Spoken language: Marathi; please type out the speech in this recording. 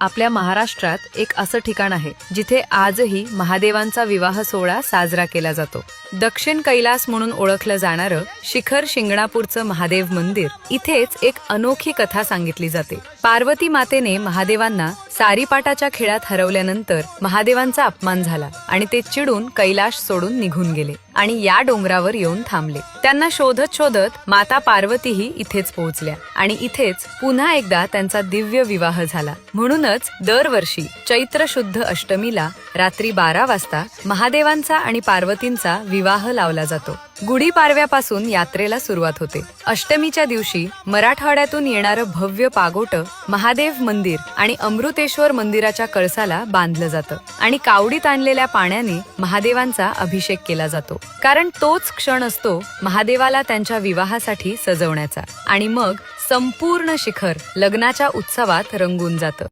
आपल्या महाराष्ट्रात एक असं ठिकाण आहे जिथे आजही महादेवांचा विवाह सोहळा साजरा केला जातो. दक्षिण कैलास म्हणून ओळखलं जाणारं शिखर शिंगणापूरचं महादेव मंदिर, इथेच एक अनोखी कथा सांगितली जाते. पार्वती मातेने महादेवांना सारीपाटाच्या खेळात हरवल्यानंतर महादेवांचा अपमान झाला आणि ते चिडून कैलाश सोडून निघून गेले आणि या डोंगरावर येऊन थांबले. त्यांना शोधत शोधत माता पार्वतीही इथेच पोहोचल्या आणि इथेच पुन्हा एकदा त्यांचा दिव्य विवाह झाला. म्हणूनच दरवर्षी चैत्र शुद्ध अष्टमीला रात्री 12 वाजता महादेवांचा आणि पार्वतींचा विवाह लावला जातो. गुढीपाडव्यापासून यात्रेला सुरुवात होते. अष्टमीच्या दिवशी मराठवाड्यातून येणारं भव्य पागोटं महादेव मंदिर आणि अमृतेश्वर मंदिराच्या कळसाला बांधलं जातं आणि कावडीत आणलेल्या पाण्याने महादेवांचा अभिषेक केला जातो. कारण तोच क्षण असतो महादेवाला त्यांच्या विवाहासाठी सजवण्याचा आणि मग संपूर्ण शिखर लग्नाच्या उत्सवात रंगून जातं.